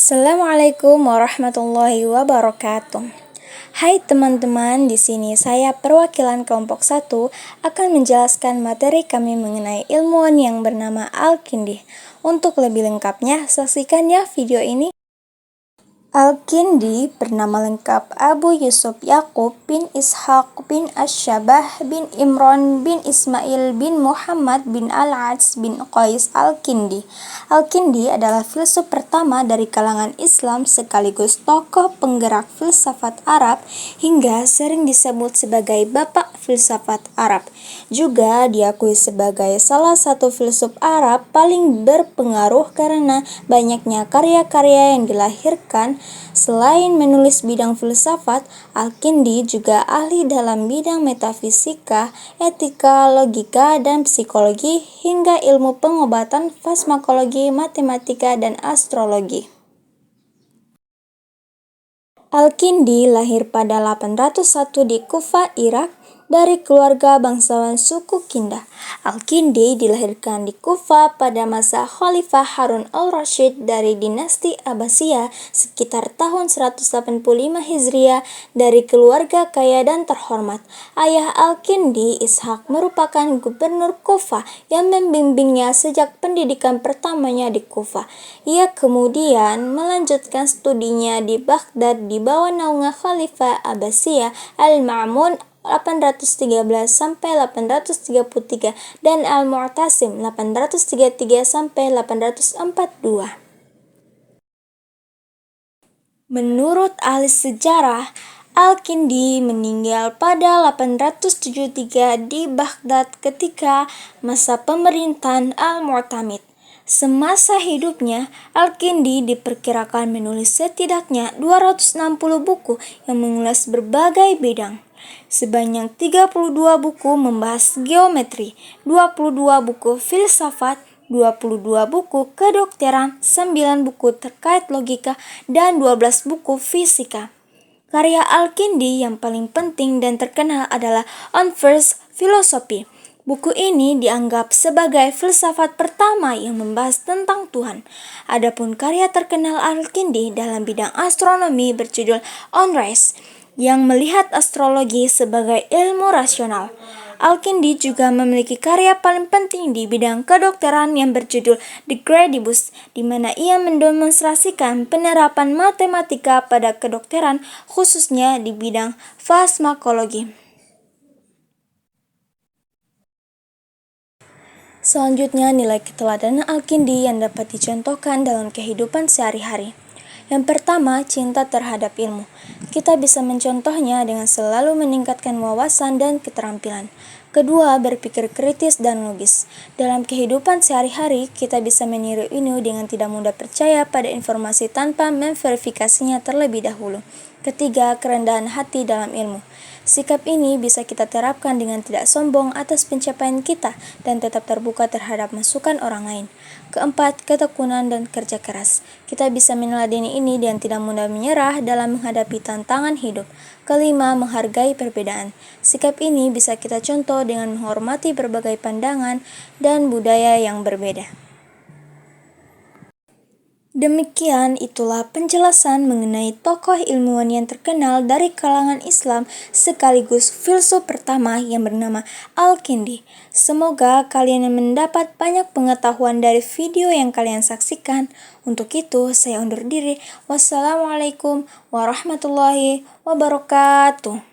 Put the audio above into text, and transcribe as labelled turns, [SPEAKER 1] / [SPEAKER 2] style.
[SPEAKER 1] Assalamualaikum warahmatullahi wabarakatuh. Hai teman-teman, di sini saya perwakilan kelompok 1 akan menjelaskan materi kami mengenai ilmuwan yang bernama Al-Kindi. Untuk lebih lengkapnya, saksikan ya video ini. Al-Kindi bernama lengkap Abu Yusuf Yaqub bin Ishaq bin Asyabah bin Imran bin Ismail bin Muhammad bin Al-Ads bin Qais Al-Kindi. Al-Kindi adalah filsuf pertama dari kalangan Islam sekaligus tokoh penggerak filsafat Arab hingga sering disebut sebagai Bapak Filsafat Arab. Juga diakui sebagai salah satu filsuf Arab paling berpengaruh karena banyaknya karya-karya yang dilahirkan. Selain menulis bidang filsafat, Al-Kindi juga ahli dalam bidang metafisika, etika, logika, dan psikologi, hingga ilmu pengobatan, farmakologi, matematika, dan astrologi. Al-Kindi lahir pada 801 di Kufa, Irak, dari keluarga bangsawan suku Kindah. Al-Kindi dilahirkan di Kufa pada masa Khalifah Harun al-Rasyid dari dinasti Abbasiyah sekitar tahun 185 Hijriah dari keluarga kaya dan terhormat. Ayah Al-Kindi, Ishaq, merupakan gubernur Kufa yang membimbingnya sejak pendidikan pertamanya di Kufa. Ia kemudian melanjutkan studinya di Baghdad di bawah naungan Khalifah Abbasiyah Al-Ma'mun 813-833 dan Al-Mu'tasim 833-842. Menurut ahli sejarah, Al-Kindi meninggal pada 873 di Baghdad ketika masa pemerintahan Al-Mu'tamid. Semasa hidupnya, Al-Kindi diperkirakan menulis setidaknya 260 buku yang mengulas berbagai bidang. Sebanyak 32 buku membahas geometri, 22 buku filsafat, 22 buku kedokteran, 9 buku terkait logika, dan 12 buku fisika. Karya Al-Kindi yang paling penting dan terkenal adalah On First Philosophy. Buku ini dianggap sebagai filsafat pertama yang membahas tentang Tuhan. Adapun karya terkenal Al-Kindi dalam bidang astronomi berjudul On Rays, yang melihat astrologi sebagai ilmu rasional. Al-Kindi juga memiliki karya paling penting di bidang kedokteran yang berjudul De Gradibus, di mana ia mendemonstrasikan penerapan matematika pada kedokteran, khususnya di bidang farmakologi. Selanjutnya, nilai keteladanan Al-Kindi yang dapat dicontohkan dalam kehidupan sehari-hari. Yang pertama, cinta terhadap ilmu. Kita bisa mencontohnya dengan selalu meningkatkan wawasan dan keterampilan. Kedua, berpikir kritis dan logis. Dalam kehidupan sehari-hari, kita bisa meniru ini dengan tidak mudah percaya pada informasi tanpa memverifikasinya terlebih dahulu. Ketiga, kerendahan hati dalam ilmu. Sikap ini bisa kita terapkan dengan tidak sombong atas pencapaian kita dan tetap terbuka terhadap masukan orang lain. Keempat, ketekunan dan kerja keras. Kita bisa meneladani ini dan tidak mudah menyerah dalam menghadapi tantangan hidup. Kelima, menghargai perbedaan. Sikap ini bisa kita contoh dengan menghormati berbagai pandangan dan budaya yang berbeda. Demikian itulah penjelasan mengenai tokoh ilmuwan yang terkenal dari kalangan Islam sekaligus filsuf pertama yang bernama Al-Kindi. Semoga kalian mendapat banyak pengetahuan dari video yang kalian saksikan. Untuk itu, saya undur diri. Wassalamualaikum warahmatullahi wabarakatuh.